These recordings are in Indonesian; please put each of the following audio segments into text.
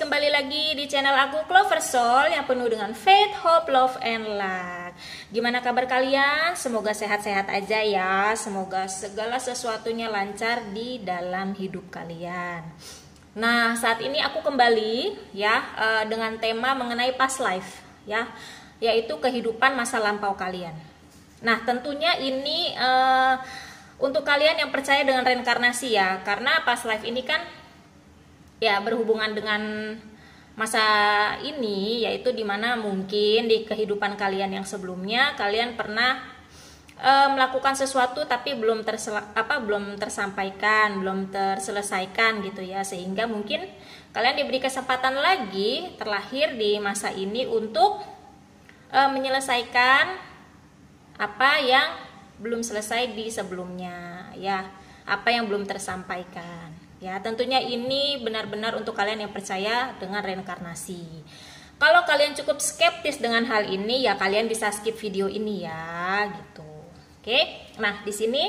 kembali lagi di channel aku Clover Soul yang penuh dengan faith, hope, love, and luck. Gimana kabar kalian? Semoga sehat-sehat aja ya. Semoga segala sesuatunya lancar di dalam hidup kalian. Nah, saat ini aku kembali ya dengan tema mengenai past life ya, yaitu kehidupan masa lampau kalian. Nah, tentunya ini untuk kalian yang percaya dengan reinkarnasi ya, karena past life ini kan ya berhubungan dengan masa ini, yaitu dimana mungkin di kehidupan kalian yang sebelumnya kalian pernah melakukan sesuatu tapi belum tersampaikan, belum terselesaikan gitu ya, sehingga mungkin kalian diberi kesempatan lagi terlahir di masa ini untuk menyelesaikan apa yang belum selesai di sebelumnya ya, apa yang belum tersampaikan. Ya, tentunya ini benar-benar untuk kalian yang percaya dengan reinkarnasi. Kalau kalian cukup skeptis dengan hal ini, ya kalian bisa skip video ini ya, gitu. Oke. Nah, di sini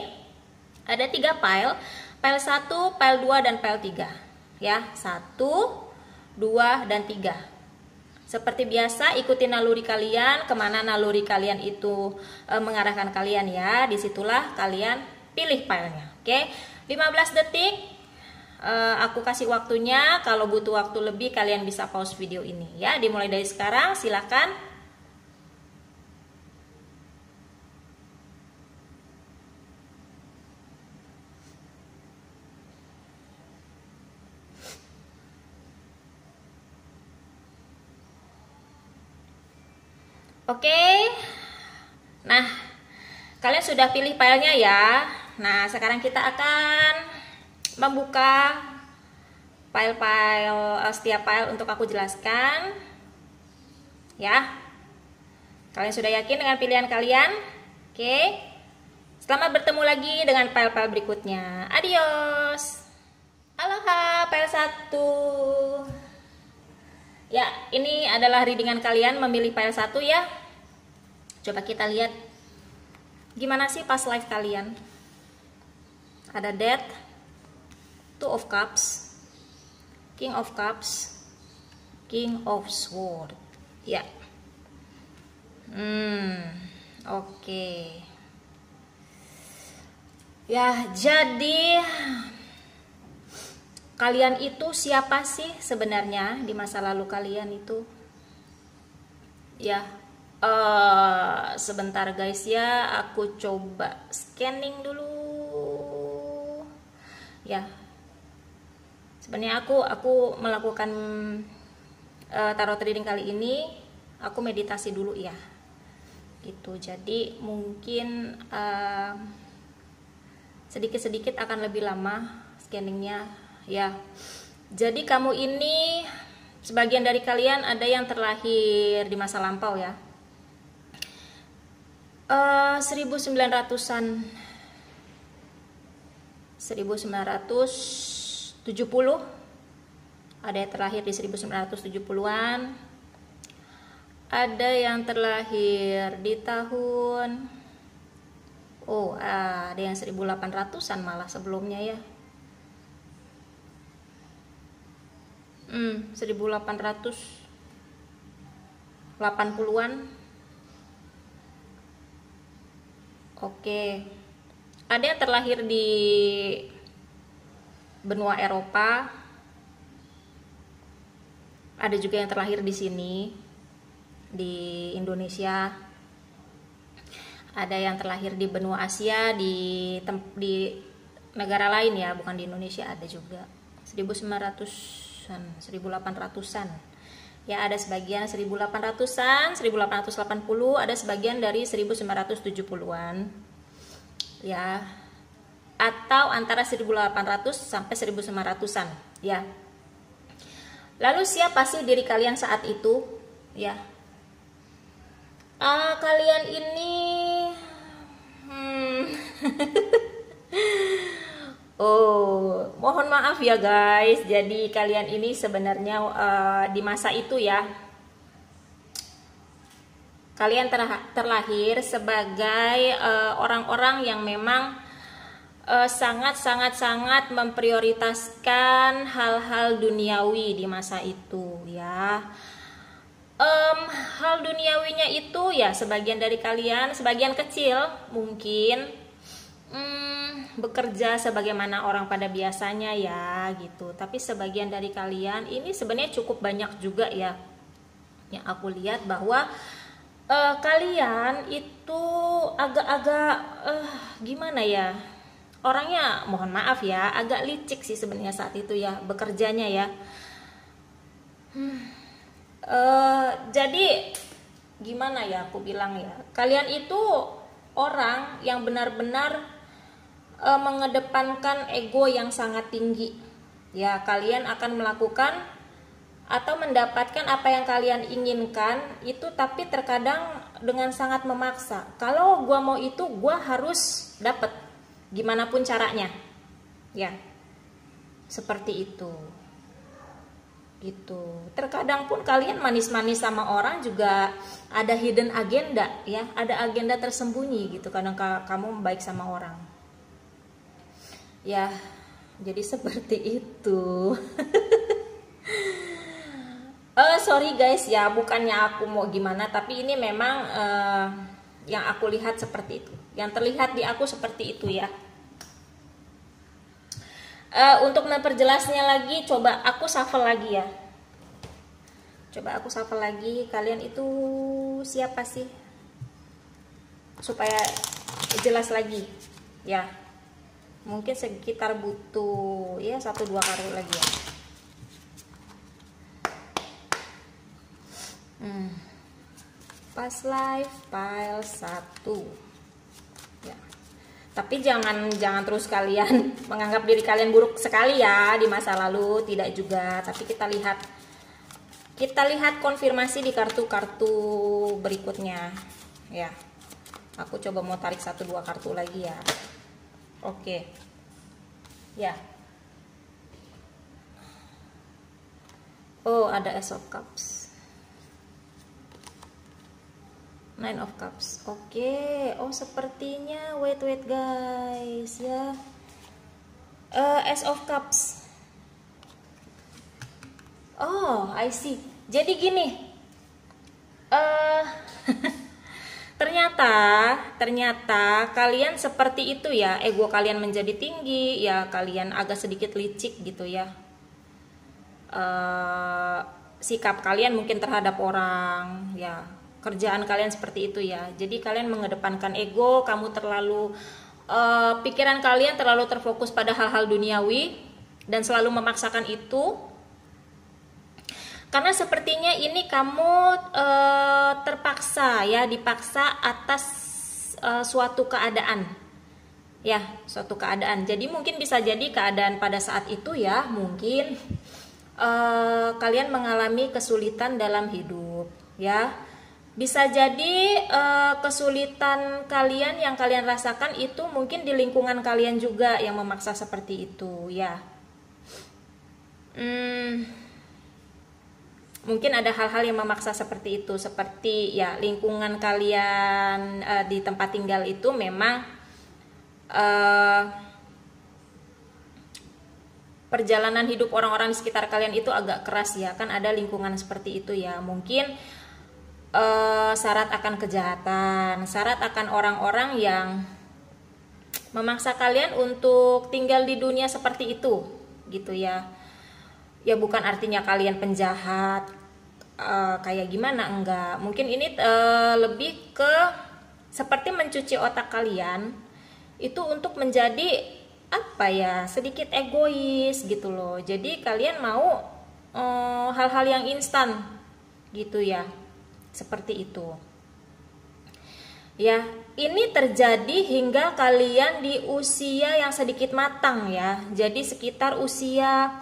ada 3 file. File 1, file 2 dan file 3. Ya, 1, 2 dan 3. Seperti biasa, ikuti naluri kalian, kemana naluri kalian itu mengarahkan kalian ya. Disitulah kalian pilih filenya. Oke. 15 detik. Aku kasih waktunya. Kalau butuh waktu lebih kalian bisa pause video ini ya. Dimulai dari sekarang, silakan. Oke. Nah, kalian sudah pilih filenya ya. Nah, sekarang kita akan membuka file-file, setiap file untuk aku jelaskan ya. Kalian sudah yakin dengan pilihan kalian? Oke. Selamat bertemu lagi dengan file-file berikutnya. Adios. Aloha, file 1. Ya, ini adalah readingan kalian memilih file 1 ya. Coba kita lihat gimana sih past life kalian. Ada Death, 2 of Cups, King of Cups, King of Sword. Ya. Oke. Ya, jadi kalian itu siapa sih sebenarnya di masa lalu kalian itu? Ya. Sebentar guys ya, aku coba scanning dulu. Ya. Sebenarnya aku melakukan tarot reading kali ini, aku meditasi dulu ya, gitu. Jadi mungkin sedikit-sedikit akan lebih lama scanningnya ya. Jadi kamu ini, sebagian dari kalian ada yang terlahir di masa lampau ya, 1900-an, 1970, ada yang terlahir di 1970-an, ada yang terlahir di tahun ada yang 1800-an malah sebelumnya ya, 1880-an. Oke. Ada yang terlahir di benua Eropa, ada juga yang terlahir di sini di Indonesia, ada yang terlahir di benua Asia, di negara lain ya, bukan di Indonesia, ada juga 1900-an, 1800-an ya, ada sebagian 1800-an, 1880, ada sebagian dari 1970-an ya, atau antara 1800 sampai 1900-an ya. Lalu siapa sih diri kalian saat itu ya? Kalian ini mohon maaf ya guys. Jadi kalian ini sebenarnya di masa itu ya, kalian terlahir sebagai orang-orang yang memang sangat memprioritaskan hal-hal duniawi di masa itu ya. Hal duniawinya itu ya sebagian dari kalian, sebagian kecil mungkin bekerja sebagaimana orang pada biasanya ya gitu. Tapi sebagian dari kalian ini sebenarnya cukup banyak juga ya yang aku lihat bahwa kalian itu agak-agak gimana ya, orangnya mohon maaf ya agak licik sih sebenarnya saat itu ya bekerjanya ya. Jadi gimana ya aku bilang ya, kalian itu orang yang benar-benar mengedepankan ego yang sangat tinggi ya. Kalian akan melakukan atau mendapatkan apa yang kalian inginkan itu, tapi terkadang dengan sangat memaksa. Kalau gua mau itu gua harus dapat gimana pun caranya ya, seperti itu gitu. Terkadang pun kalian manis-manis sama orang juga ada hidden agenda ya, ada agenda tersembunyi gitu. Kadang kamu baik sama orang ya, jadi seperti itu. Sorry guys ya, bukannya aku mau gimana, tapi ini memang yang aku lihat seperti itu, yang terlihat di aku seperti itu ya. Untuk memperjelasnya lagi, coba aku shuffle lagi ya. Coba aku shuffle lagi, kalian itu siapa sih? Supaya jelas lagi ya. Mungkin sekitar butuh ya 1-2 kartu lagi ya. Past life pile 1 ya. Tapi jangan terus kalian menganggap diri kalian buruk sekali ya di masa lalu, tidak juga. Tapi kita lihat konfirmasi di kartu-kartu berikutnya ya. Aku coba mau tarik 1-2 kartu lagi ya. Oke ya. Oh, ada Ace of Cups, Nine of Cups. Oke. Oh, sepertinya wait guys ya. Ace of Cups. Oh, I see. Jadi gini. ternyata kalian seperti itu ya. Ego kalian menjadi tinggi ya, kalian agak sedikit licik gitu ya. Sikap kalian mungkin terhadap orang ya. Kerjaan kalian seperti itu ya. Jadi kalian mengedepankan ego, kamu terlalu pikiran kalian terlalu terfokus pada hal-hal duniawi dan selalu memaksakan itu. Karena sepertinya ini kamu terpaksa ya, dipaksa atas suatu keadaan. Ya, suatu keadaan. Jadi mungkin bisa jadi keadaan pada saat itu ya, mungkin kalian mengalami kesulitan dalam hidup ya. Bisa jadi kesulitan kalian yang kalian rasakan itu mungkin di lingkungan kalian juga yang memaksa seperti itu ya. Mungkin ada hal-hal yang memaksa seperti itu, seperti ya lingkungan kalian di tempat tinggal itu memang perjalanan hidup orang-orang di sekitar kalian itu agak keras ya, kan ada lingkungan seperti itu ya. Mungkin syarat akan kejahatan, syarat akan orang-orang yang memaksa kalian untuk tinggal di dunia seperti itu gitu ya. Ya bukan artinya kalian penjahat kayak gimana, enggak. Mungkin ini lebih ke seperti mencuci otak kalian itu untuk menjadi apa ya, sedikit egois gitu loh. Jadi kalian mau hal-hal yang instan gitu ya. Seperti itu ya. Ini terjadi hingga kalian di usia yang sedikit matang ya. Jadi sekitar usia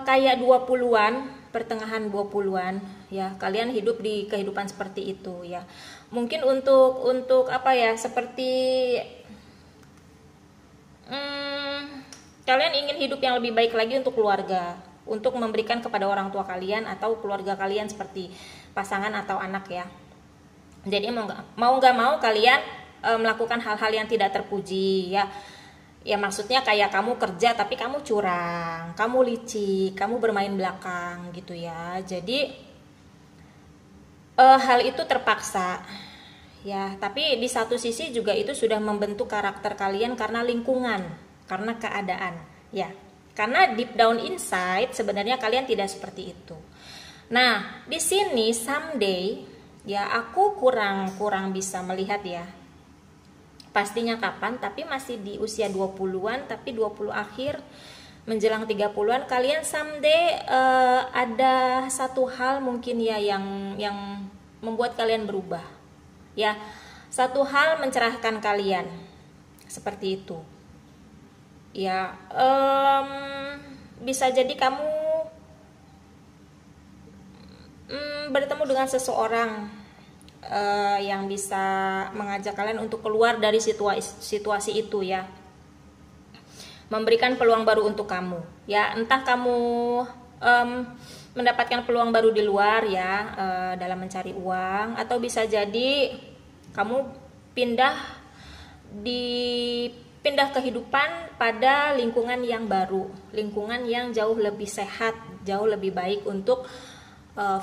kayak 20-an, pertengahan 20-an ya. Kalian hidup di kehidupan seperti itu ya. Mungkin untuk apa ya, seperti kalian ingin hidup yang lebih baik lagi untuk keluarga, untuk memberikan kepada orang tua kalian atau keluarga kalian seperti pasangan atau anak ya. Jadi mau nggak mau kalian melakukan hal-hal yang tidak terpuji ya. Ya maksudnya kayak kamu kerja tapi kamu curang, kamu licik, kamu bermain belakang gitu ya. Jadi hal itu terpaksa ya, tapi di satu sisi juga itu sudah membentuk karakter kalian karena lingkungan, karena keadaan ya. Karena deep down inside sebenarnya kalian tidak seperti itu. Nah, di sini someday ya aku kurang bisa melihat ya pastinya kapan, tapi masih di usia 20-an, tapi 20 akhir menjelang 30-an kalian someday ada satu hal mungkin ya yang membuat kalian berubah. Ya, satu hal mencerahkan kalian. Seperti itu. Ya, bisa jadi kamu bertemu dengan seseorang yang bisa mengajak kalian untuk keluar dari situasi itu ya, memberikan peluang baru untuk kamu ya, entah kamu mendapatkan peluang baru di luar ya, dalam mencari uang, atau bisa jadi kamu pindah kehidupan pada lingkungan yang baru, lingkungan yang jauh lebih sehat, jauh lebih baik untuk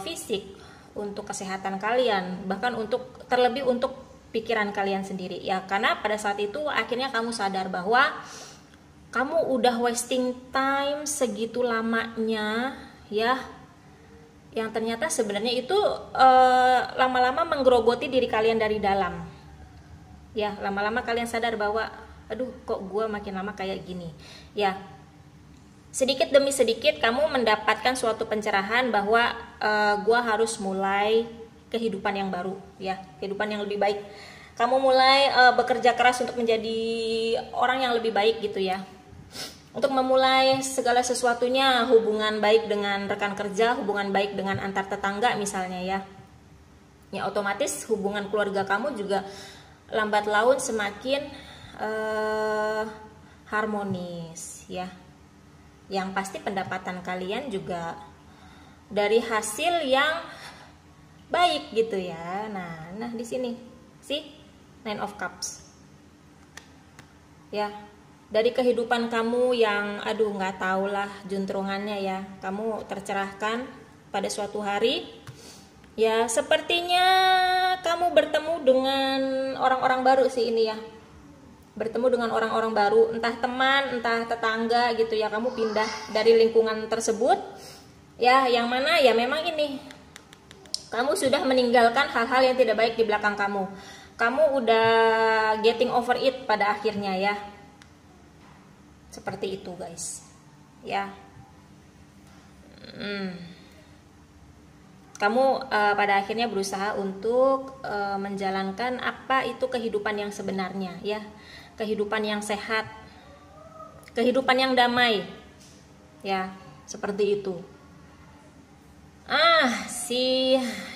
fisik, untuk kesehatan kalian, bahkan terlebih untuk pikiran kalian sendiri ya. Karena pada saat itu akhirnya kamu sadar bahwa kamu udah wasting time segitu lamanya ya, yang ternyata sebenarnya itu lama-lama menggerogoti diri kalian dari dalam ya. Lama-lama kalian sadar bahwa aduh kok gue makin lama kayak gini ya. Sedikit demi sedikit kamu mendapatkan suatu pencerahan bahwa gua harus mulai kehidupan yang baru ya, kehidupan yang lebih baik. Kamu mulai bekerja keras untuk menjadi orang yang lebih baik gitu ya, untuk memulai segala sesuatunya, hubungan baik dengan rekan kerja, hubungan baik dengan antar tetangga misalnya ya. Ya otomatis hubungan keluarga kamu juga lambat laun semakin harmonis ya. Yang pasti pendapatan kalian juga dari hasil yang baik gitu ya. Nah di sini sih Nine of Cups ya, dari kehidupan kamu yang aduh nggak tahulah juntrungannya ya, kamu tercerahkan pada suatu hari ya. Sepertinya kamu bertemu dengan orang-orang baru sih ini ya, bertemu dengan orang-orang baru, entah teman, entah tetangga gitu ya. Kamu pindah dari lingkungan tersebut ya, yang mana ya memang ini kamu sudah meninggalkan hal-hal yang tidak baik di belakang kamu. Kamu udah getting over it pada akhirnya ya. Seperti itu guys ya. Kamu pada akhirnya berusaha untuk menjalankan apa itu kehidupan yang sebenarnya ya, kehidupan yang sehat, kehidupan yang damai ya, seperti itu.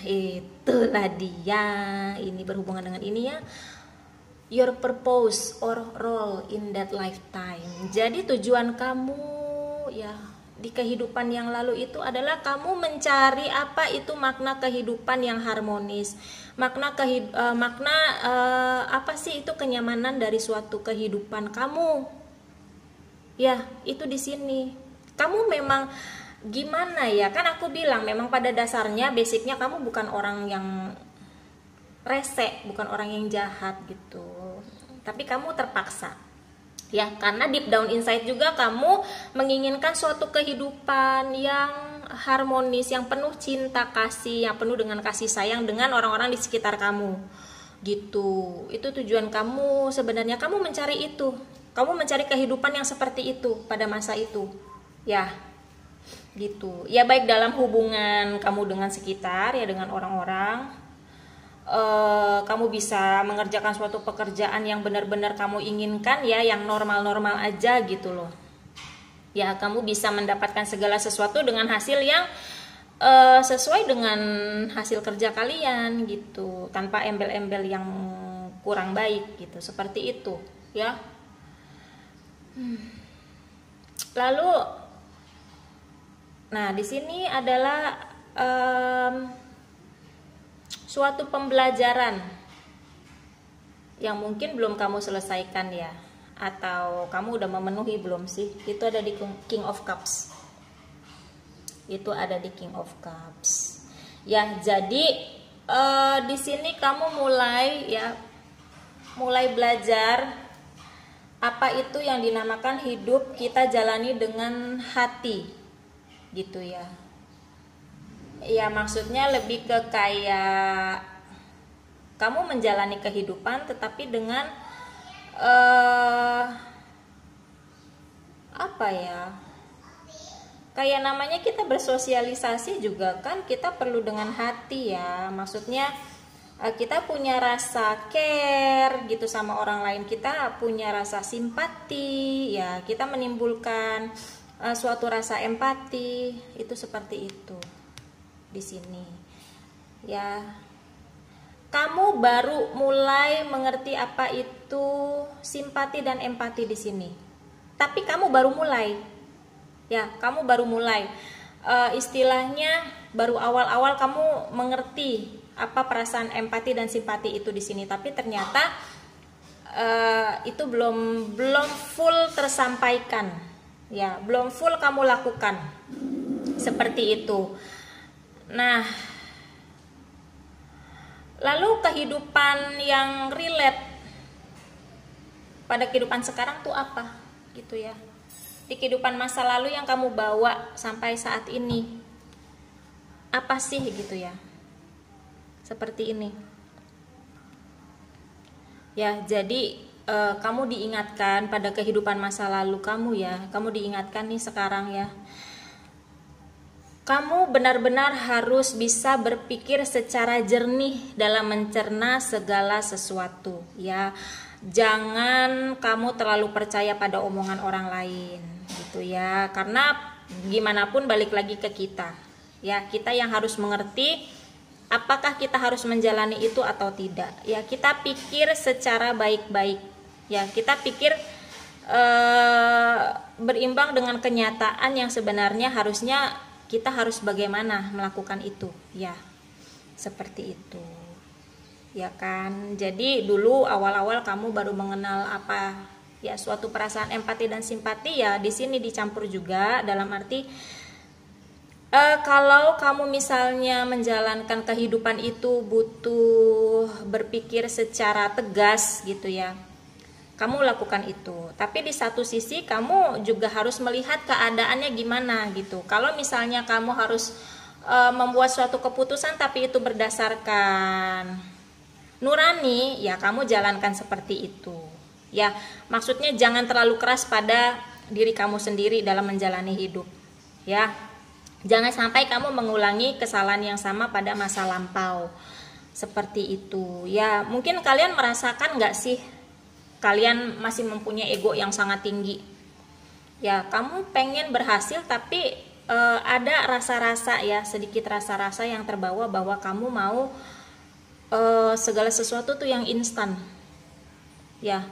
Itulah dia, ini berhubungan dengan ini ya, your purpose or role in that lifetime. Jadi tujuan kamu ya di kehidupan yang lalu itu adalah kamu mencari apa itu makna kehidupan yang harmonis, apa sih itu kenyamanan dari suatu kehidupan kamu ya. Itu di sini kamu memang gimana ya, kan aku bilang memang pada dasarnya basicnya kamu bukan orang yang rese, bukan orang yang jahat gitu, tapi kamu terpaksa ya, karena deep down inside juga kamu menginginkan suatu kehidupan yang harmonis, yang penuh cinta kasih, yang penuh dengan kasih sayang dengan orang-orang di sekitar kamu gitu. Itu tujuan kamu sebenarnya, kamu mencari itu, kamu mencari kehidupan yang seperti itu pada masa itu ya gitu ya, baik dalam hubungan kamu dengan sekitar ya, dengan orang-orang. Kamu bisa mengerjakan suatu pekerjaan yang benar-benar kamu inginkan ya, yang normal-normal aja gitu loh ya. Kamu bisa mendapatkan segala sesuatu dengan hasil yang sesuai dengan hasil kerja kalian gitu, tanpa embel-embel yang kurang baik gitu, seperti itu ya. Lalu nah di sini adalah suatu pembelajaran yang mungkin belum kamu selesaikan ya, atau kamu udah memenuhi belum sih? Itu ada di King of Cups. Itu ada di King of Cups. Ya, jadi di sini kamu mulai belajar apa itu yang dinamakan hidup kita jalani dengan hati, gitu ya. Ya, maksudnya lebih ke kayak kamu menjalani kehidupan tetapi dengan apa ya, kayak namanya kita bersosialisasi juga kan kita perlu dengan hati ya. Maksudnya kita punya rasa care gitu sama orang lain, kita punya rasa simpati ya, kita menimbulkan suatu rasa empati, itu seperti itu di sini ya. Kamu baru mulai mengerti apa itu simpati dan empati di sini. Tapi kamu baru mulai. Ya, kamu baru mulai. Istilahnya baru awal-awal kamu mengerti apa perasaan empati dan simpati itu di sini. Tapi ternyata itu belum full tersampaikan. Ya, belum full kamu lakukan. Seperti itu. Nah, lalu kehidupan yang relate pada kehidupan sekarang tuh apa gitu ya, di kehidupan masa lalu yang kamu bawa sampai saat ini apa sih gitu ya, seperti ini ya. Jadi kamu diingatkan pada kehidupan masa lalu kamu ya, kamu diingatkan nih sekarang ya, kamu benar-benar harus bisa berpikir secara jernih dalam mencerna segala sesuatu ya. Jangan kamu terlalu percaya pada omongan orang lain gitu ya. Karena gimana pun balik lagi ke kita. Ya, kita yang harus mengerti apakah kita harus menjalani itu atau tidak. Ya, kita pikir secara baik-baik. Ya, kita pikir berimbang dengan kenyataan yang sebenarnya harusnya kita harus bagaimana melakukan itu ya, seperti itu ya kan. Jadi dulu awal-awal kamu baru mengenal apa ya suatu perasaan empati dan simpati ya, di sini dicampur juga dalam arti kalau kamu misalnya menjalankan kehidupan itu butuh berpikir secara tegas gitu ya, kamu lakukan itu. Tapi di satu sisi kamu juga harus melihat keadaannya gimana gitu. Kalau misalnya kamu harus membuat suatu keputusan tapi itu berdasarkan nurani, ya kamu jalankan seperti itu. Ya, maksudnya jangan terlalu keras pada diri kamu sendiri dalam menjalani hidup. Ya. Jangan sampai kamu mengulangi kesalahan yang sama pada masa lampau. Seperti itu. Ya, mungkin kalian merasakan nggak sih? Kalian masih mempunyai ego yang sangat tinggi. Ya, kamu pengen berhasil tapi ada rasa-rasa ya, sedikit rasa-rasa yang terbawa bahwa kamu mau segala sesuatu tuh yang instan. Ya,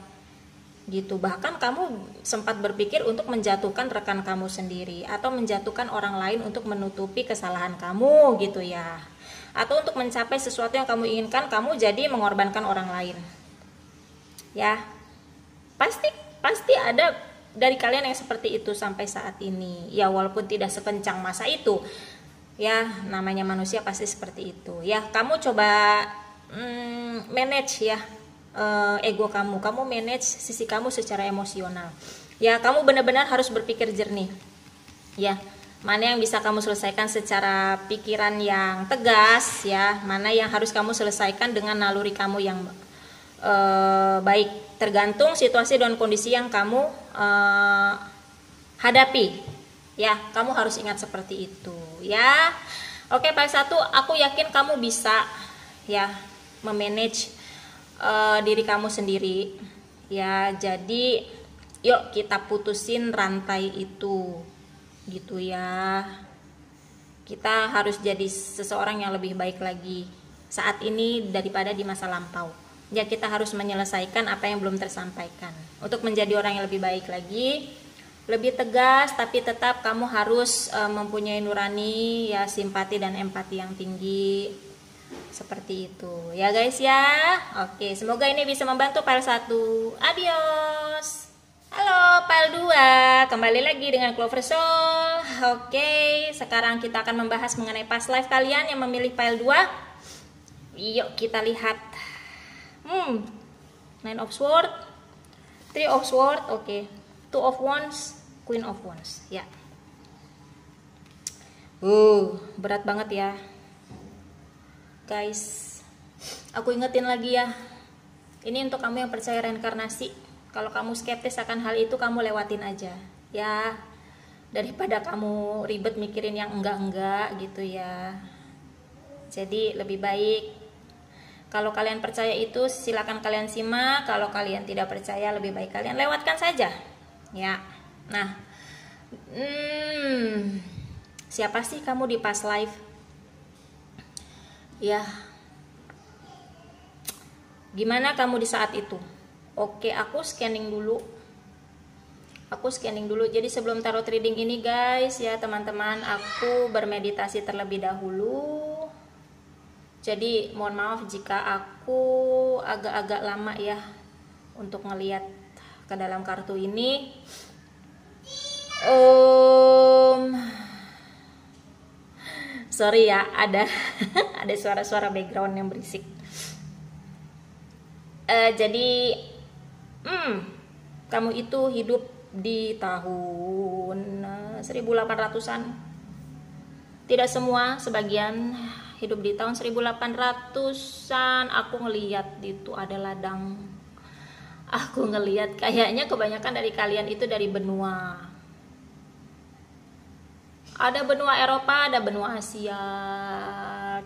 gitu. Bahkan kamu sempat berpikir untuk menjatuhkan rekan kamu sendiri atau menjatuhkan orang lain untuk menutupi kesalahan kamu gitu ya. Atau untuk mencapai sesuatu yang kamu inginkan, kamu jadi mengorbankan orang lain. Ya. Pasti ada dari kalian yang seperti itu sampai saat ini ya, walaupun tidak sekencang masa itu ya, namanya manusia pasti seperti itu ya. Kamu coba manage ya ego kamu manage sisi kamu secara emosional ya. Kamu benar-benar harus berpikir jernih ya, mana yang bisa kamu selesaikan secara pikiran yang tegas ya, mana yang harus kamu selesaikan dengan naluri kamu yang baik, tergantung situasi dan kondisi yang kamu hadapi ya. Kamu harus ingat seperti itu ya. Oke, part 1, aku yakin kamu bisa ya memanage diri kamu sendiri ya. Jadi yuk kita putusin rantai itu gitu ya. Kita harus jadi seseorang yang lebih baik lagi saat ini daripada di masa lampau. Ya, kita harus menyelesaikan apa yang belum tersampaikan untuk menjadi orang yang lebih baik lagi, lebih tegas, tapi tetap kamu harus mempunyai nurani ya, simpati dan empati yang tinggi. Seperti itu ya guys ya. Oke, semoga ini bisa membantu file 1. Adios. file 2, kembali lagi dengan Clover Soul. Oke, sekarang kita akan membahas mengenai past life kalian yang memilih file 2. Yuk kita lihat. Nine of Swords, Three of Swords, oke. Two of Wands, Queen of Wands, ya. Berat banget ya, guys. Aku ingetin lagi ya. Ini untuk kamu yang percaya reinkarnasi. Kalau kamu skeptis akan hal itu, kamu lewatin aja ya, daripada kamu ribet mikirin yang enggak-enggak gitu ya. Jadi lebih baik kalau kalian percaya itu silakan kalian simak, kalau kalian tidak percaya lebih baik kalian lewatkan saja ya. Nah, siapa sih kamu di past life ya? Gimana kamu di saat itu? Oke, aku scanning dulu. Jadi sebelum tarot reading ini guys ya teman-teman, aku bermeditasi terlebih dahulu. Jadi mohon maaf jika aku agak-agak lama ya untuk ngeliat ke dalam kartu ini. Sorry ya, ada ada suara-suara background yang berisik. Jadi kamu itu hidup di tahun 1800-an. Tidak semua, sebagian hidup di tahun 1800-an. Aku ngeliat itu ada ladang. Aku ngeliat kayaknya kebanyakan dari kalian itu dari benua. Ada benua Eropa, ada benua Asia,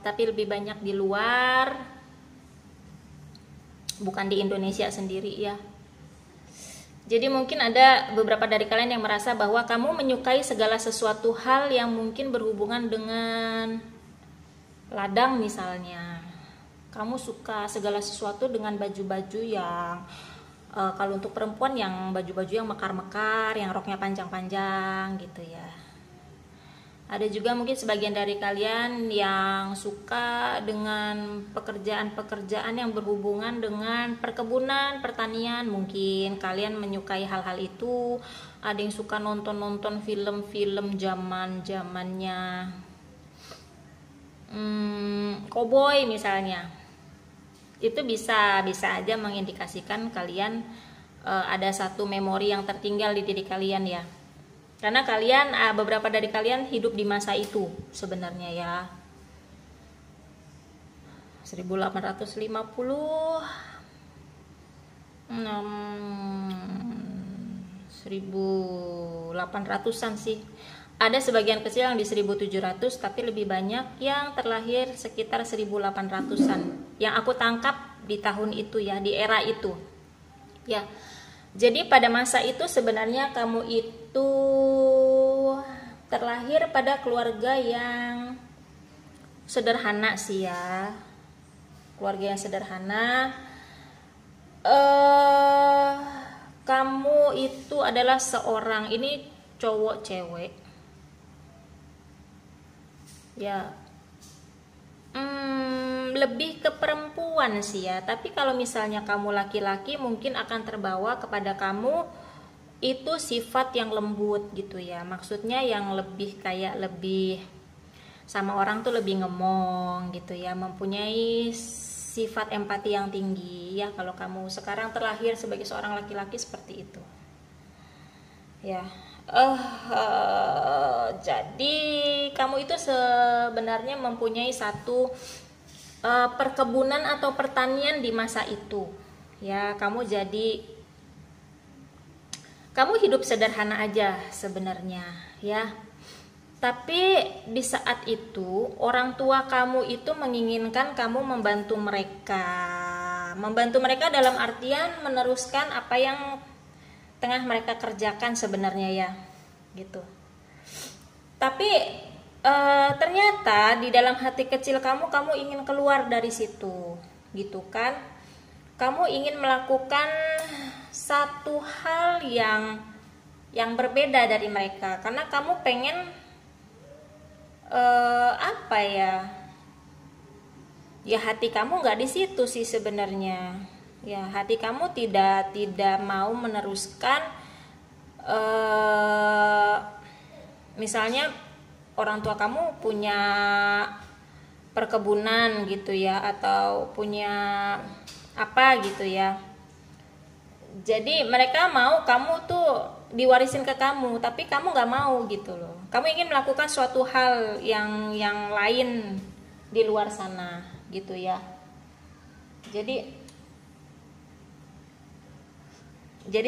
tapi lebih banyak di luar. Bukan di Indonesia sendiri ya. Jadi mungkin ada beberapa dari kalian yang merasa bahwa kamu menyukai segala sesuatu hal yang mungkin berhubungan dengan ladang misalnya. Kamu suka segala sesuatu dengan baju-baju yang kalau untuk perempuan yang baju-baju yang mekar-mekar, yang roknya panjang-panjang gitu ya. Ada juga mungkin sebagian dari kalian yang suka dengan pekerjaan-pekerjaan yang berhubungan dengan perkebunan, pertanian. Mungkin kalian menyukai hal-hal itu. Ada yang suka nonton-nonton film-film zaman-zamannya cowboy misalnya. Itu bisa aja mengindikasikan kalian ada satu memori yang tertinggal di diri kalian ya. Karena kalian, beberapa dari kalian hidup di masa itu sebenarnya ya. 1850 1800-an sih. Ada sebagian kecil yang di 1700, tapi lebih banyak yang terlahir sekitar 1800-an. Yang aku tangkap di tahun itu ya, di era itu. Ya. Jadi pada masa itu sebenarnya kamu itu terlahir pada keluarga yang sederhana sih ya. Keluarga yang sederhana. Kamu itu adalah seorang, ini cowok cewek. Ya. Lebih ke perempuan sih ya, tapi kalau misalnya kamu laki-laki mungkin akan terbawa kepada kamu itu sifat yang lembut gitu ya, maksudnya yang lebih kayak lebih sama orang tuh lebih ngemong gitu ya, mempunyai sifat empati yang tinggi ya. Kalau kamu sekarang terlahir sebagai seorang laki-laki seperti itu ya. Jadi kamu itu sebenarnya mempunyai satu perkebunan atau pertanian di masa itu ya. Kamu hidup sederhana aja sebenarnya ya, tapi di saat itu orang tua kamu itu menginginkan kamu membantu mereka dalam artian meneruskan apa yang tengah mereka kerjakan sebenarnya ya gitu. Tapi ternyata di dalam hati kecil kamu ingin keluar dari situ gitu kan. Kamu ingin melakukan satu hal yang berbeda dari mereka, karena kamu pengen apa ya, hati kamu nggak di situ sih sebenarnya ya. Hati kamu tidak mau meneruskan Misalnya orang tua kamu punya perkebunan gitu ya, atau punya apa gitu ya. Jadi mereka mau kamu tuh diwarisin ke kamu, tapi kamu nggak mau gitu loh. Kamu ingin melakukan suatu hal yang lain di luar sana gitu ya. Jadi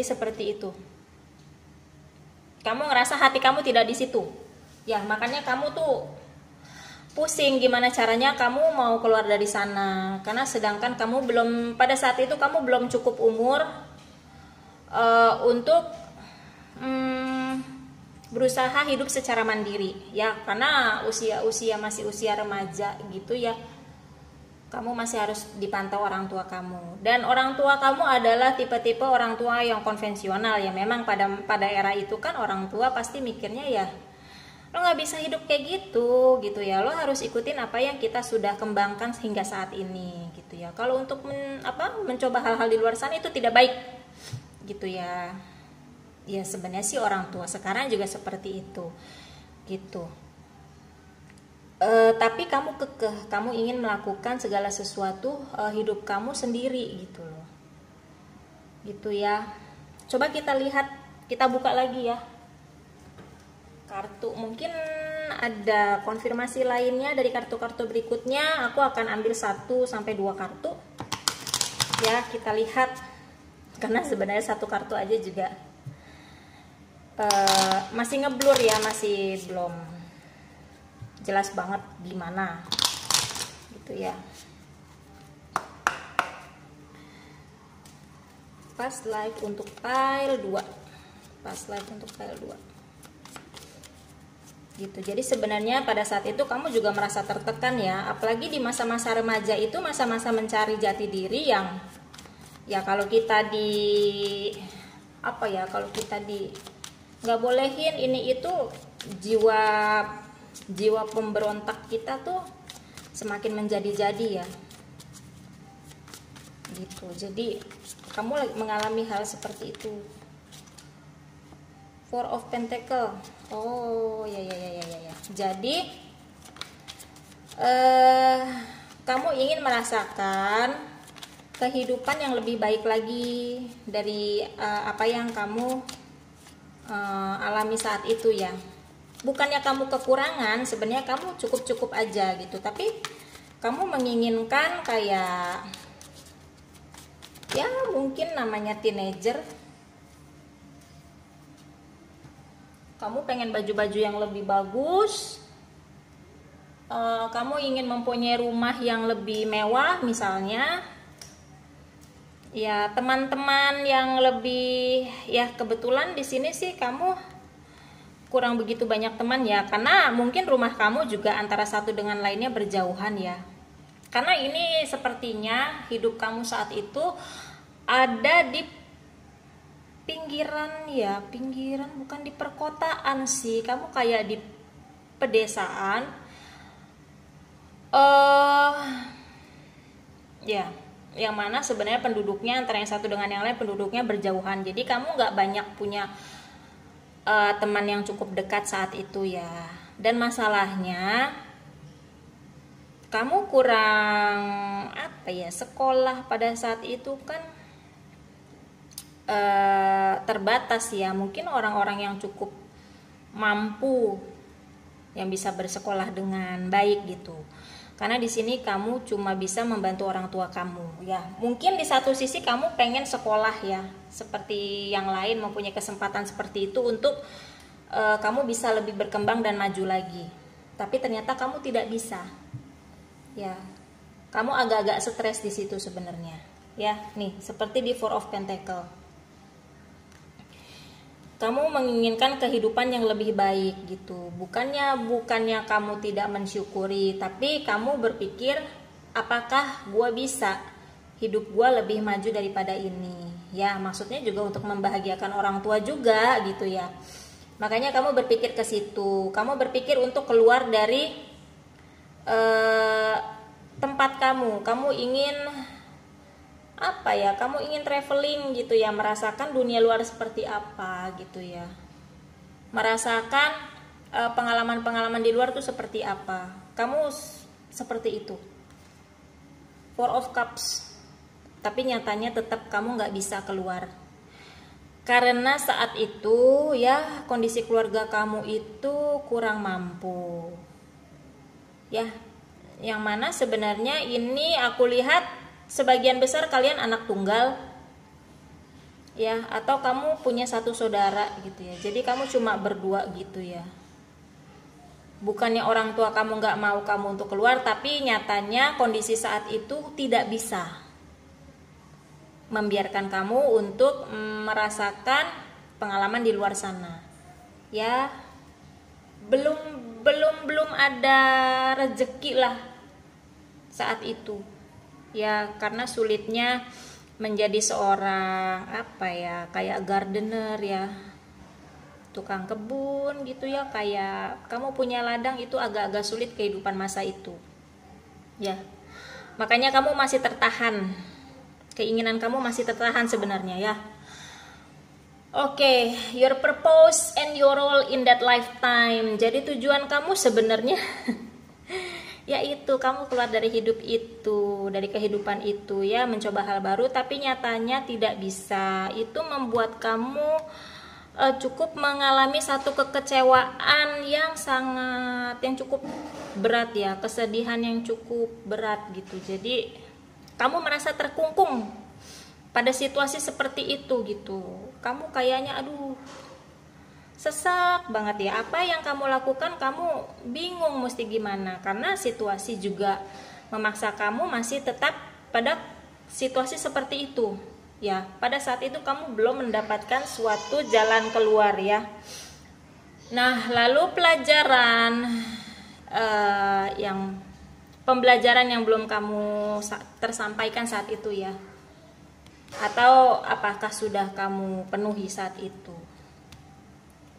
seperti itu. Kamu ngerasa hati kamu tidak di situ. Ya, makanya kamu tuh pusing gimana caranya kamu mau keluar dari sana. Karena sedangkan kamu belum, pada saat itu kamu belum cukup umur untuk berusaha hidup secara mandiri ya, karena usia masih usia remaja gitu ya. Kamu masih harus dipantau orang tua kamu, dan orang tua kamu adalah tipe-tipe orang tua yang konvensional ya. Memang pada era itu kan orang tua pasti mikirnya ya, lo nggak bisa hidup kayak gitu ya, lo harus ikutin apa yang kita sudah kembangkan hingga saat ini gitu ya. Kalau untuk mencoba hal-hal di luar sana itu tidak baik gitu ya. Ya sebenarnya sih orang tua sekarang juga seperti itu gitu. Tapi kamu kekeh, kamu ingin melakukan segala sesuatu hidup kamu sendiri gitu loh, gitu ya. Coba kita lihat, kita buka lagi ya kartu, mungkin ada konfirmasi lainnya dari kartu-kartu berikutnya. Aku akan ambil 1 sampai 2 kartu ya, kita lihat, karena sebenarnya 1 kartu aja juga masih ngeblur ya, masih belum jelas banget gimana gitu ya. Past life untuk pile 2, past life untuk pile 2 gitu. Jadi sebenarnya pada saat itu kamu juga merasa tertekan ya, apalagi di masa-masa remaja itu masa-masa mencari jati diri yang ya kalau kita kalau kita nggak bolehin ini itu, jiwa pemberontak kita tuh semakin menjadi-jadi ya gitu. Jadi kamu mengalami hal seperti itu. Four of Pentacle. Oh ya. Jadi kamu ingin merasakan kehidupan yang lebih baik lagi dari apa yang kamu alami saat itu ya. Bukannya kamu kekurangan, sebenarnya kamu cukup-cukup aja gitu, tapi kamu menginginkan kayak ya mungkin namanya teenager, kamu pengen baju-baju yang lebih bagus, kamu ingin mempunyai rumah yang lebih mewah misalnya ya, teman-teman yang lebih ya. Kebetulan di sini sih kamu kurang begitu banyak teman ya, karena mungkin rumah kamu juga antara satu dengan lainnya berjauhan ya. Karena ini sepertinya hidup kamu saat itu ada di pinggiran ya, bukan di perkotaan sih, kamu kayak di pedesaan ya, yang mana sebenarnya penduduknya antara yang satu dengan yang lain penduduknya berjauhan. Jadi kamu nggak banyak punya teman yang cukup dekat saat itu ya. Dan masalahnya kamu kurang sekolah pada saat itu kan terbatas ya. Mungkin orang-orang yang cukup mampu yang bisa bersekolah dengan baik gitu. Karena di sini kamu cuma bisa membantu orang tua kamu ya. Mungkin di satu sisi kamu pengen sekolah ya, seperti yang lain mempunyai kesempatan seperti itu untuk kamu bisa lebih berkembang dan maju lagi. Tapi ternyata kamu tidak bisa. Ya. Kamu agak-agak stres di situ sebenarnya. Ya, nih seperti di Four of Pentacle. Kamu menginginkan kehidupan yang lebih baik gitu. Bukannya kamu tidak mensyukuri, tapi kamu berpikir apakah gue bisa hidup gue lebih maju daripada ini. Ya, maksudnya juga untuk membahagiakan orang tua juga gitu ya. Makanya kamu berpikir ke situ. Kamu berpikir untuk keluar dari tempat kamu. Kamu ingin apa ya, kamu ingin traveling gitu ya, merasakan dunia luar seperti apa gitu ya, merasakan pengalaman-pengalaman di luar tuh seperti apa. Kamu seperti itu, Four of Cups, tapi nyatanya tetap kamu nggak bisa keluar karena saat itu ya kondisi keluarga kamu itu kurang mampu ya, yang mana sebenarnya ini aku lihat sebagian besar kalian anak tunggal ya, atau kamu punya satu saudara gitu ya, jadi kamu cuma berdua gitu ya. Bukannya orang tua kamu nggak mau kamu untuk keluar, tapi nyatanya kondisi saat itu tidak bisa membiarkan kamu untuk merasakan pengalaman di luar sana ya. Belum ada rezeki lah saat itu ya, karena sulitnya menjadi seorang apa ya, kayak gardener ya, tukang kebun gitu ya, kayak kamu punya ladang, itu agak-agak sulit kehidupan masa itu ya. Makanya kamu masih tertahan, keinginan kamu masih tertahan sebenarnya ya. Oke, your purpose and your role in that lifetime. Jadi tujuan kamu sebenarnya yaitu kamu keluar dari hidup itu, dari kehidupan itu ya, mencoba hal baru, tapi nyatanya tidak bisa. Itu membuat kamu cukup mengalami satu kekecewaan yang cukup berat ya, kesedihan yang cukup berat gitu. Jadi kamu merasa terkungkung pada situasi seperti itu gitu. Kamu kayaknya aduh sesak banget ya. Apa yang kamu lakukan, kamu bingung mesti gimana, karena situasi juga memaksa kamu masih tetap pada situasi seperti itu ya. Pada saat itu kamu belum mendapatkan suatu jalan keluar ya. Nah, lalu pembelajaran yang belum kamu tersampaikan saat itu ya, atau apakah sudah kamu penuhi saat itu?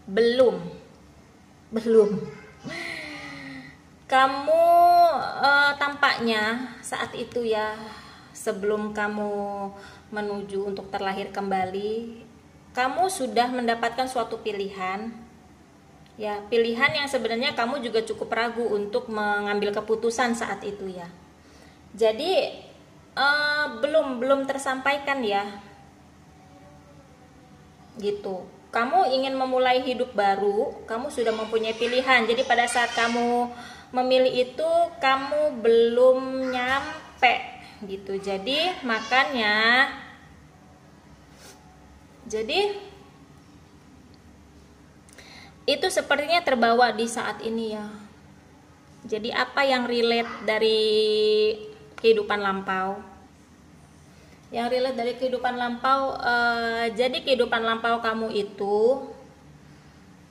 Belum. Kamu tampaknya saat itu ya, sebelum kamu menuju untuk terlahir kembali, kamu sudah mendapatkan suatu pilihan ya, pilihan yang sebenarnya kamu juga cukup ragu untuk mengambil keputusan saat itu ya. Jadi belum tersampaikan ya gitu. Kamu ingin memulai hidup baru, kamu sudah mempunyai pilihan. Jadi pada saat kamu memilih itu, kamu belum nyampe gitu. Jadi makanya itu sepertinya terbawa di saat ini ya. Jadi apa yang relate dari kehidupan lampau? Yang relate dari kehidupan lampau, jadi kehidupan lampau kamu itu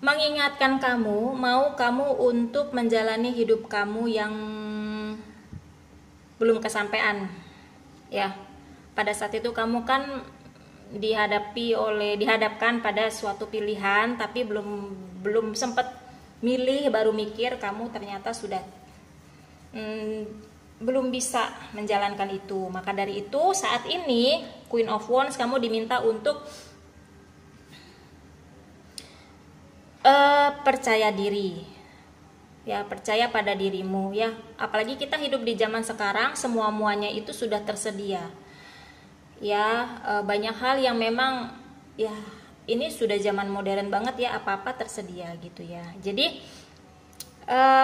mengingatkan kamu, mau kamu untuk menjalani hidup kamu yang belum kesampaian ya. Pada saat itu kamu kan dihadapkan pada suatu pilihan, tapi belum sempat milih, baru mikir, kamu ternyata sudah belum bisa menjalankan itu. Maka dari itu saat ini Queen of Wands, kamu diminta untuk percaya diri ya, percaya pada dirimu ya. Apalagi kita hidup di zaman sekarang, semua-muanya itu sudah tersedia ya. Banyak hal yang memang ya, ini sudah zaman modern banget ya, apa-apa tersedia gitu ya. Jadi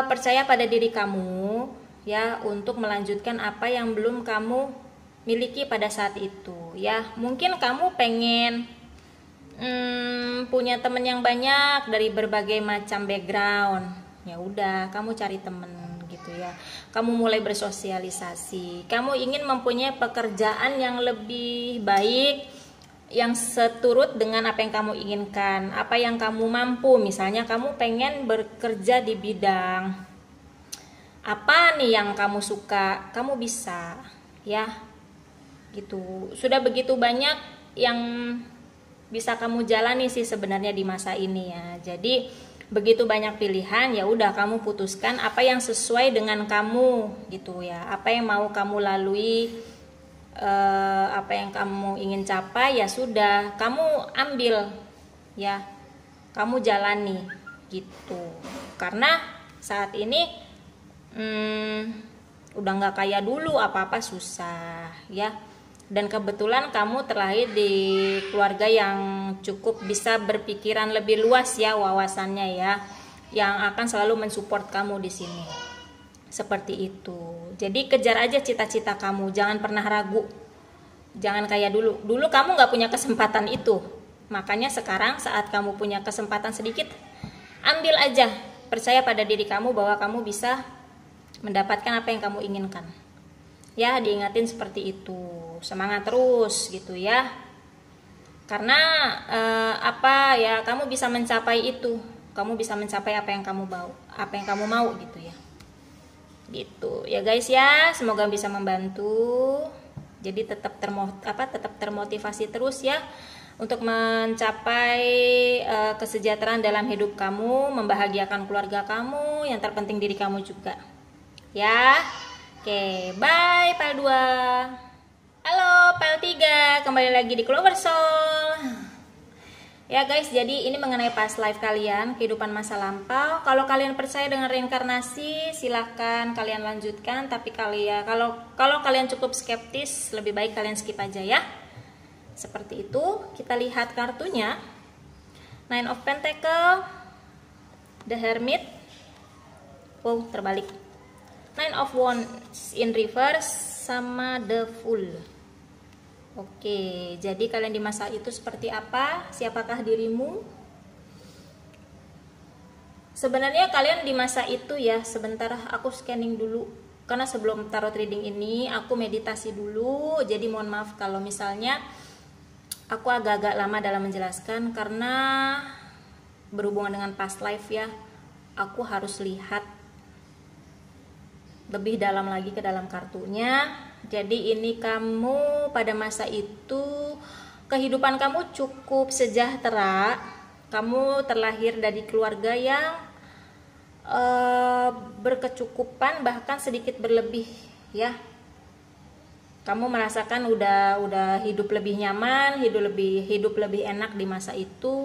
percaya pada diri kamu ya, untuk melanjutkan apa yang belum kamu miliki pada saat itu ya. Mungkin kamu pengen punya temen yang banyak dari berbagai macam background, ya udah kamu cari temen gitu ya. Kamu mulai bersosialisasi, kamu ingin mempunyai pekerjaan yang lebih baik, yang seturut dengan apa yang kamu inginkan, apa yang kamu mampu. Misalnya kamu pengen bekerja di bidang apa nih yang kamu suka, kamu bisa ya gitu. Sudah begitu banyak yang bisa kamu jalani sih sebenarnya di masa ini ya. Jadi begitu banyak pilihan, ya udah kamu putuskan apa yang sesuai dengan kamu gitu ya, apa yang mau kamu lalui apa yang kamu ingin capai, ya sudah, kamu ambil, ya, kamu jalani gitu. Karena saat ini udah nggak kayak dulu, apa-apa susah, ya. Dan kebetulan kamu terlahir di keluarga yang cukup bisa berpikiran lebih luas, ya, wawasannya, ya, yang akan selalu mensupport kamu di sini. Seperti itu. Jadi kejar aja cita-cita kamu, jangan pernah ragu. Jangan kayak dulu. Dulu kamu nggak punya kesempatan itu. Makanya sekarang saat kamu punya kesempatan sedikit, ambil aja. Percaya pada diri kamu bahwa kamu bisa mendapatkan apa yang kamu inginkan. Ya, diingatin seperti itu. Semangat terus gitu ya. Karena apa ya, kamu bisa mencapai itu. Kamu bisa mencapai apa yang kamu mau gitu ya. Gitu ya guys ya, semoga bisa membantu. Jadi tetap termotivasi terus ya untuk mencapai kesejahteraan dalam hidup kamu, membahagiakan keluarga kamu, yang terpenting diri kamu juga ya. Oke, bye PL 2. Halo PL 3, kembali lagi di Clover Soul. Ya guys, jadi ini mengenai past life kalian, kehidupan masa lampau. Kalau kalian percaya dengan reinkarnasi, silahkan kalian lanjutkan. Tapi kalau kalian cukup skeptis, lebih baik kalian skip aja ya. Seperti itu. Kita lihat kartunya. Nine of Pentacle, The Hermit. Wow, terbalik. Nine of Wands in reverse sama The Fool. Oke, jadi kalian di masa itu seperti apa? Siapakah dirimu? Sebenarnya kalian di masa itu ya, sebentar aku scanning dulu. Karena sebelum tarot reading ini, aku meditasi dulu. Jadi mohon maaf kalau misalnya aku agak-agak lama dalam menjelaskan. Karena berhubungan dengan past life ya, aku harus lihat lebih dalam lagi ke dalam kartunya. Jadi ini kamu pada masa itu, kehidupan kamu cukup sejahtera. Kamu terlahir dari keluarga yang berkecukupan, bahkan sedikit berlebih ya. Kamu merasakan udah hidup lebih nyaman, hidup lebih enak di masa itu.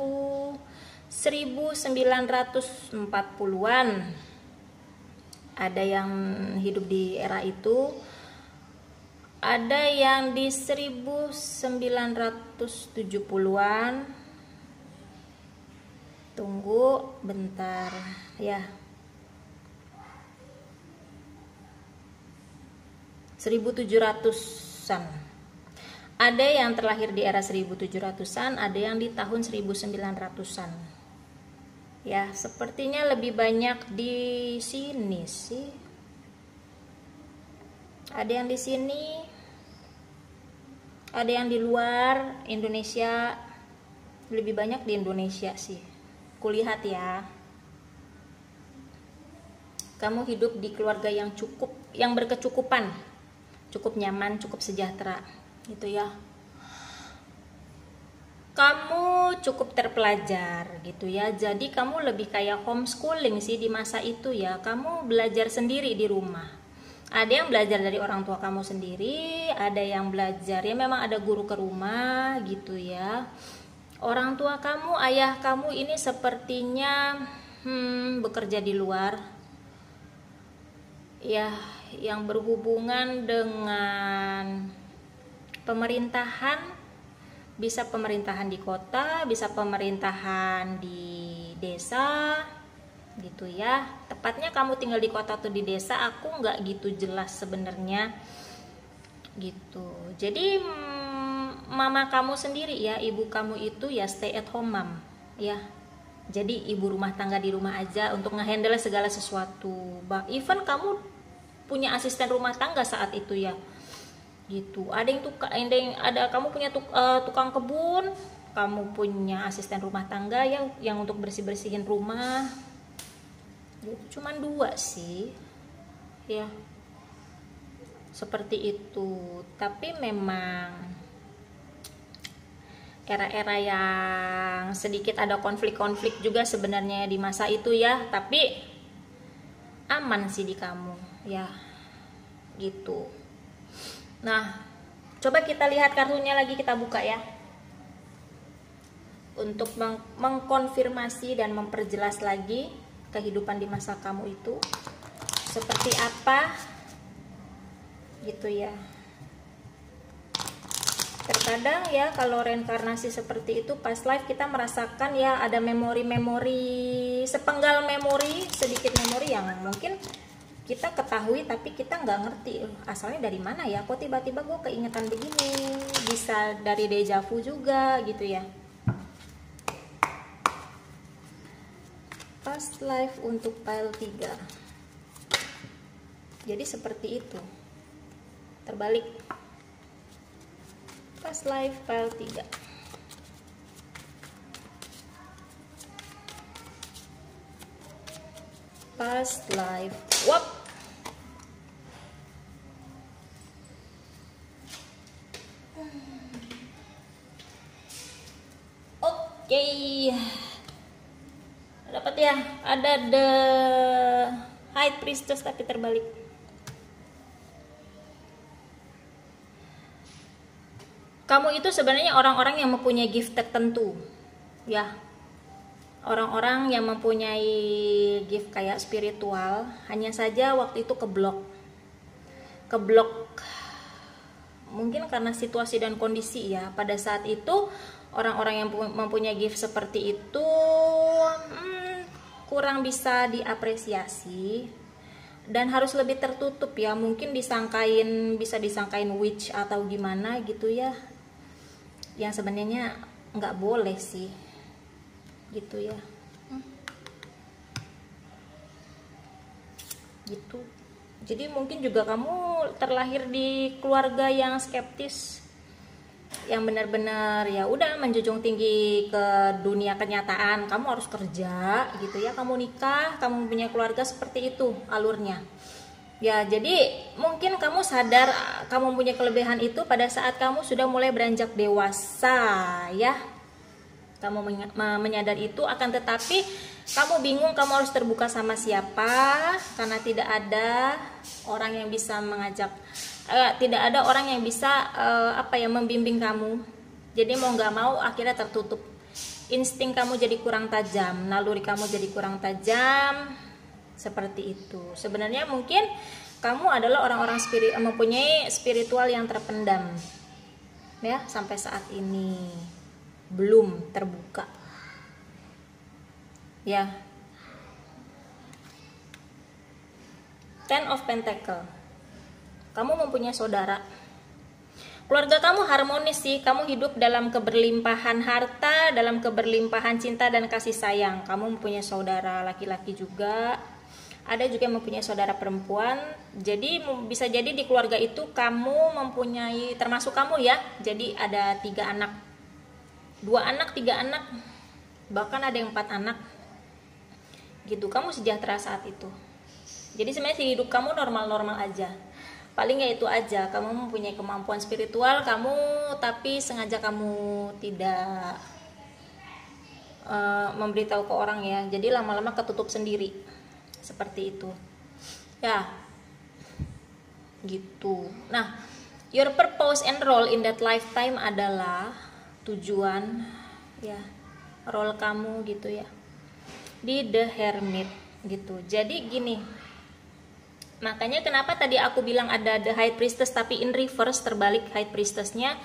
1940-an. Ada yang hidup di era itu. Ada yang di 1970-an. Tunggu bentar ya. 1700-an. Ada yang terlahir di era 1700-an, ada yang di tahun 1900-an. Ya, sepertinya lebih banyak di sini sih. Ada yang di sini, ada yang di luar Indonesia, lebih banyak di Indonesia sih. Kulihat ya. Kamu hidup di keluarga yang berkecukupan, cukup nyaman, cukup sejahtera, gitu ya. Kamu cukup terpelajar, gitu ya. Jadi kamu lebih kayak homeschooling sih di masa itu ya. Kamu belajar sendiri di rumah. Ada yang belajar dari orang tua kamu sendiri, ada yang belajar ya memang ada guru ke rumah gitu ya. Orang tua kamu, ayah kamu ini sepertinya bekerja di luar. Ya, yang berhubungan dengan pemerintahan, bisa pemerintahan di kota, bisa pemerintahan di desa. Gitu ya, tepatnya kamu tinggal di kota atau di desa, aku nggak gitu jelas sebenarnya gitu. Jadi mama kamu sendiri ya, ibu kamu itu ya stay at home mom ya, jadi ibu rumah tangga di rumah aja untuk ngehandle segala sesuatu. Even kamu punya asisten rumah tangga saat itu ya gitu. Kamu punya tukang kebun, kamu punya asisten rumah tangga yang untuk bersih-bersihin rumah. Cuman 2 sih ya, seperti itu. Tapi memang era-era yang sedikit ada konflik-konflik juga sebenarnya di masa itu ya, tapi aman sih di kamu ya gitu. Nah, Coba kita lihat kartunya lagi, kita buka ya. Untuk mengkonfirmasi dan memperjelas lagi kehidupan di masa kamu itu seperti apa gitu ya. Terkadang ya kalau reinkarnasi seperti itu, past life kita merasakan ya ada memori-memori, sepenggal memori, sedikit memori yang mungkin kita ketahui tapi kita nggak ngerti asalnya dari mana ya, kok tiba-tiba gue keingetan begini. Bisa dari deja vu juga gitu ya. Past life untuk pile 3. Jadi seperti itu. Terbalik. Past life pile 3. Past life. Wop. Oke. Dapat ya, ada the High Priestess tapi terbalik. Kamu itu sebenarnya orang-orang yang mempunyai gift tertentu ya, orang-orang yang mempunyai gift kayak spiritual, hanya saja waktu itu keblok mungkin karena situasi dan kondisi ya. Pada saat itu orang-orang yang mempunyai gift seperti itu kurang bisa diapresiasi dan harus lebih tertutup ya, mungkin bisa disangkain witch atau gimana gitu ya, yang sebenarnya nggak boleh sih gitu ya. Gitu. Jadi mungkin juga kamu terlahir di keluarga yang skeptis, yang benar-benar ya udah menjunjung tinggi ke dunia kenyataan, kamu harus kerja gitu ya, kamu nikah, kamu punya keluarga, seperti itu alurnya ya. Jadi mungkin kamu sadar kamu punya kelebihan itu pada saat kamu sudah mulai beranjak dewasa ya, kamu menyadar itu. Akan tetapi kamu bingung kamu harus terbuka sama siapa, karena tidak ada orang yang bisa mengajak, tidak ada orang yang bisa membimbing kamu. Jadi mau nggak mau akhirnya tertutup. Insting kamu jadi kurang tajam, naluri kamu jadi kurang tajam, seperti itu. Sebenarnya mungkin kamu adalah orang-orang mempunyai spiritual yang terpendam ya, sampai saat ini belum terbuka ya. Ten of Pentacle. Kamu mempunyai saudara. Keluarga kamu harmonis sih. Kamu hidup dalam keberlimpahan harta, dalam keberlimpahan cinta dan kasih sayang. Kamu mempunyai saudara laki-laki juga. Ada juga yang mempunyai saudara perempuan. Jadi bisa jadi di keluarga itu kamu mempunyai, termasuk kamu ya. Jadi ada 3 anak, 2 anak, 3 anak, bahkan ada yang 4 anak. Gitu, kamu sejahtera saat itu. Jadi sebenarnya hidup kamu normal-normal aja. Paling ya itu aja, kamu mempunyai kemampuan spiritual kamu, tapi sengaja kamu tidak memberitahu ke orang ya. Jadi lama-lama ketutup sendiri. Seperti itu. Ya. Gitu. Nah, your purpose and role in that lifetime adalah tujuan ya, role kamu gitu ya. Di The Hermit gitu. Jadi gini, makanya kenapa tadi aku bilang ada The High Priestess tapi in reverse, terbalik High Priestessnya.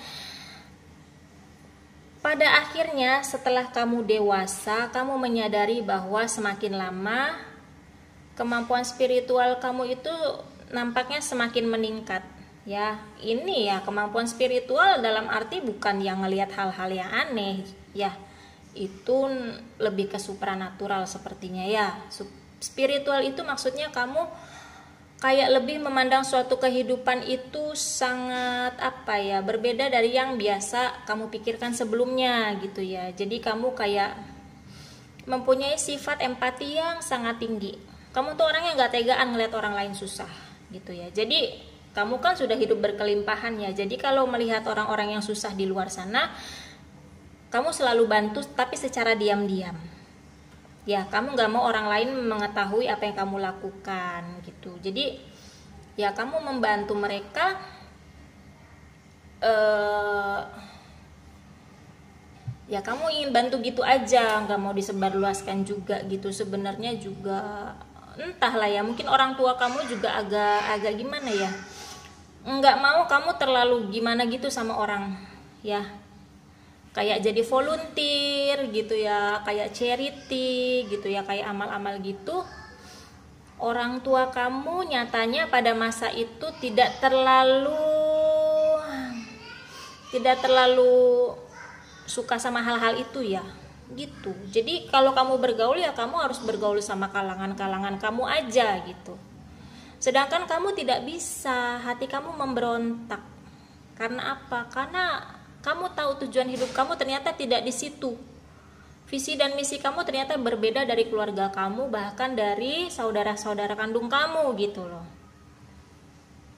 Pada akhirnya setelah kamu dewasa, kamu menyadari bahwa semakin lama kemampuan spiritual kamu itu nampaknya semakin meningkat ya. Ini ya kemampuan spiritual dalam arti bukan yang ngelihat hal-hal yang aneh ya, itu lebih ke supranatural sepertinya ya. Spiritual itu maksudnya kamu kayak lebih memandang suatu kehidupan itu sangat berbeda dari yang biasa kamu pikirkan sebelumnya gitu ya. Jadi kamu kayak mempunyai sifat empati yang sangat tinggi. Kamu tuh orang yang gak tegaan ngeliat orang lain susah gitu ya. Jadi kamu kan sudah hidup berkelimpahan ya. Jadi kalau melihat orang-orang yang susah di luar sana, kamu selalu bantu tapi secara diam-diam ya. Kamu gak mau orang lain mengetahui apa yang kamu lakukan gitu. Jadi ya kamu membantu mereka eh, ya kamu ingin bantu gitu aja, nggak mau disebarluaskan juga gitu. Sebenarnya juga entahlah ya, mungkin orang tua kamu juga agak gimana ya, nggak mau kamu terlalu gimana gitu sama orang ya, kayak jadi volunteer gitu ya, kayak charity gitu ya, kayak amal-amal gitu. Orang tua kamu nyatanya pada masa itu tidak terlalu suka sama hal-hal itu ya gitu. Jadi kalau kamu bergaul ya kamu harus bergaul sama kalangan-kalangan kamu aja gitu. Sedangkan kamu tidak bisa, hati kamu memberontak. Karena apa? Karena kamu tahu tujuan hidup kamu ternyata tidak di situ. Visi dan misi kamu ternyata berbeda dari keluarga kamu, bahkan dari saudara-saudara kandung kamu gitu loh.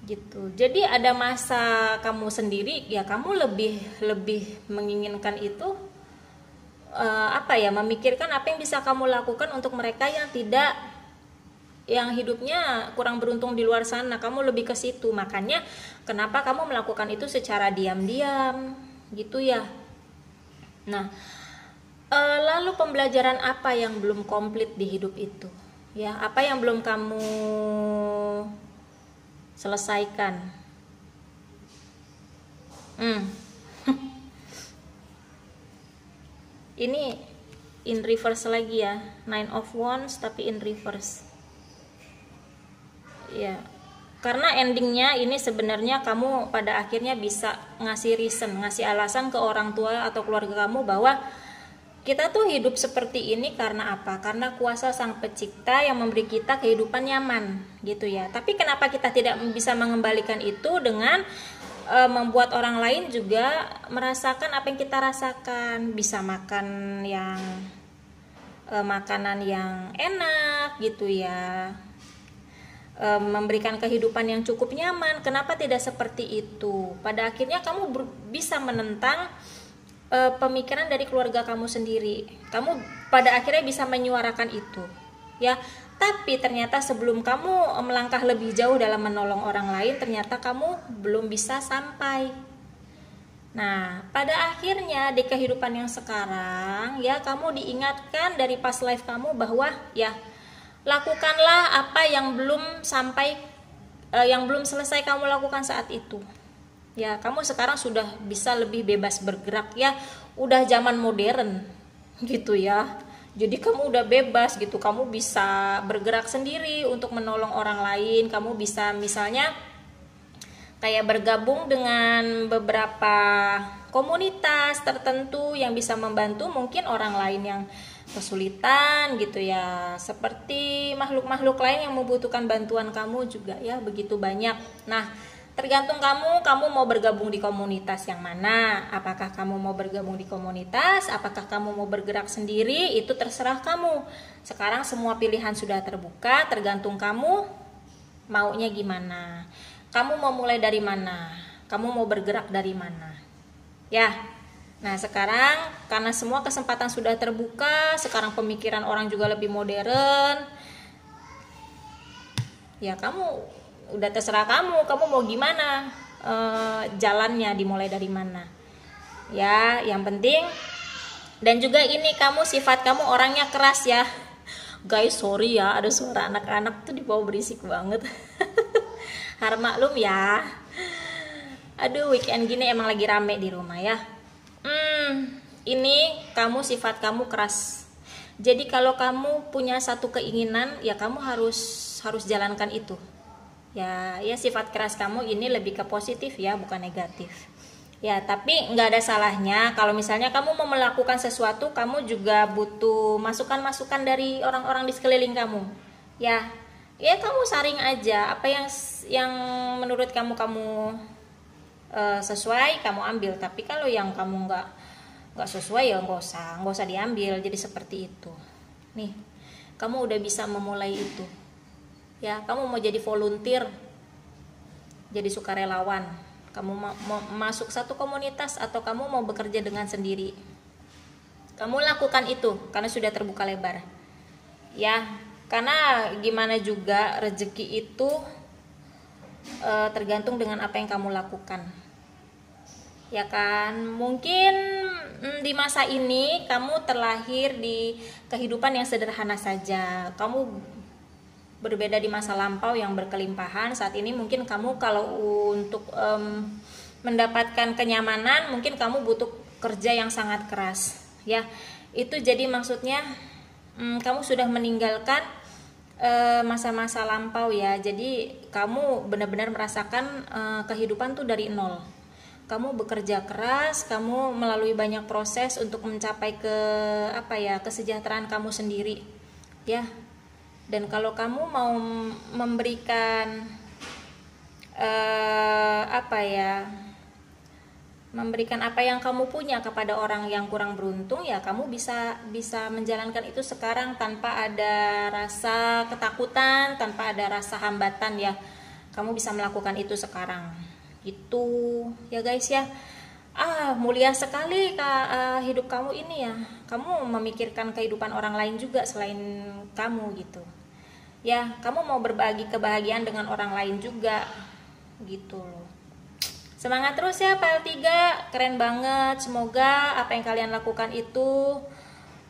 Gitu. Jadi ada masa kamu sendiri ya kamu lebih menginginkan itu memikirkan apa yang bisa kamu lakukan untuk mereka yang hidupnya kurang beruntung di luar sana. Kamu lebih ke situ. Makanya kenapa kamu melakukan itu secara diam-diam gitu ya. Nah, lalu pembelajaran apa yang belum komplit di hidup itu? Ya, apa yang belum kamu selesaikan? Ini in reverse lagi ya, 9 of Wands tapi in reverse ya, karena endingnya ini sebenarnya kamu pada akhirnya bisa ngasih reason, ngasih alasan ke orang tua atau keluarga kamu bahwa kita tuh hidup seperti ini karena apa? Karena kuasa Sang Pencipta yang memberi kita kehidupan nyaman gitu ya. Tapi kenapa kita tidak bisa mengembalikan itu dengan membuat orang lain juga merasakan apa yang kita rasakan? Bisa makan yang makanan yang enak gitu ya, memberikan kehidupan yang cukup nyaman. Kenapa tidak seperti itu? Pada akhirnya kamu bisa menentang pemikiran dari keluarga kamu sendiri. Kamu pada akhirnya bisa menyuarakan itu ya. Tapi ternyata sebelum kamu melangkah lebih jauh dalam menolong orang lain, ternyata kamu belum bisa sampai. Nah, pada akhirnya di kehidupan yang sekarang ya, kamu diingatkan dari past life kamu bahwa ya, lakukanlah apa yang belum selesai kamu lakukan saat itu. Ya, kamu sekarang sudah bisa lebih bebas bergerak ya, udah zaman modern gitu ya. Jadi kamu udah bebas gitu, kamu bisa bergerak sendiri untuk menolong orang lain. Kamu bisa misalnya kayak bergabung dengan beberapa komunitas tertentu yang bisa membantu mungkin orang lain yang kesulitan gitu ya, seperti makhluk-makhluk lain yang membutuhkan bantuan kamu juga ya, begitu banyak. Nah, tergantung kamu mau bergabung di komunitas yang mana. Apakah kamu mau bergabung di komunitas, apakah kamu mau bergerak sendiri, itu terserah kamu. Sekarang semua pilihan sudah terbuka, tergantung kamu maunya gimana. Kamu mau mulai dari mana? Kamu mau bergerak dari mana? Ya. Nah, sekarang karena semua kesempatan sudah terbuka, sekarang pemikiran orang juga lebih modern. Ya, kamu udah terserah kamu mau gimana jalannya, dimulai dari mana ya. Yang penting, dan juga ini kamu sifat kamu orangnya keras ya guys. Sorry ya, ada suara anak-anak tuh di bawah berisik banget. Harap maklum ya. Aduh, weekend gini emang lagi rame di rumah ya. Ini kamu sifat kamu keras. Jadi kalau kamu punya satu keinginan ya, kamu harus jalankan itu. Ya sifat keras kamu ini lebih ke positif ya, bukan negatif. Ya, tapi nggak ada salahnya kalau misalnya kamu mau melakukan sesuatu, kamu juga butuh masukan-masukan dari orang-orang di sekeliling kamu. Ya kamu saring aja apa yang menurut kamu sesuai, kamu ambil. Tapi kalau yang kamu nggak sesuai ya nggak usah diambil. Jadi seperti itu. Nih, kamu udah bisa memulai itu. Ya, kamu mau jadi volunteer, jadi sukarelawan, kamu mau masuk satu komunitas, atau kamu mau bekerja dengan sendiri, kamu lakukan itu karena sudah terbuka lebar ya. Karena gimana juga rezeki itu tergantung dengan apa yang kamu lakukan Ya kan? Mungkin di masa ini kamu terlahir di kehidupan yang sederhana saja. Kamu berbeda di masa lampau yang berkelimpahan. Saat ini mungkin kamu kalau untuk mendapatkan kenyamanan, mungkin kamu butuh kerja yang sangat keras. Ya, itu jadi maksudnya kamu sudah meninggalkan masa-masa lampau ya. Jadi kamu benar-benar merasakan kehidupan tuh dari nol. Kamu bekerja keras, kamu melalui banyak proses untuk mencapai ke kesejahteraan kamu sendiri, ya. Dan kalau kamu mau memberikan memberikan apa yang kamu punya kepada orang yang kurang beruntung, ya kamu bisa menjalankan itu sekarang tanpa ada rasa ketakutan, tanpa ada rasa hambatan ya. Kamu bisa melakukan itu sekarang. Itu ya guys ya. Mulia sekali hidup kamu ini ya. Kamu memikirkan kehidupan orang lain juga selain kamu gitu. Ya, kamu mau berbagi kebahagiaan dengan orang lain juga gitu loh. Semangat terus ya PL3, keren banget. Semoga apa yang kalian lakukan itu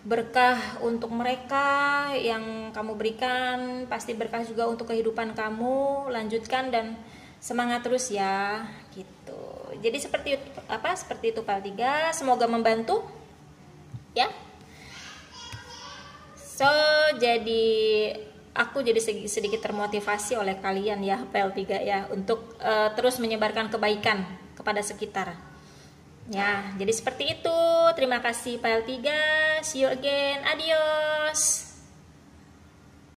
berkah untuk mereka yang kamu berikan, pasti berkah juga untuk kehidupan kamu. Lanjutkan dan semangat terus ya gitu. Jadi seperti itu PL3, semoga membantu ya. So jadi aku jadi sedikit termotivasi oleh kalian ya PL3 ya untuk terus menyebarkan kebaikan kepada sekitar. Ya, jadi seperti itu. Terima kasih PL3. See you again. Adios.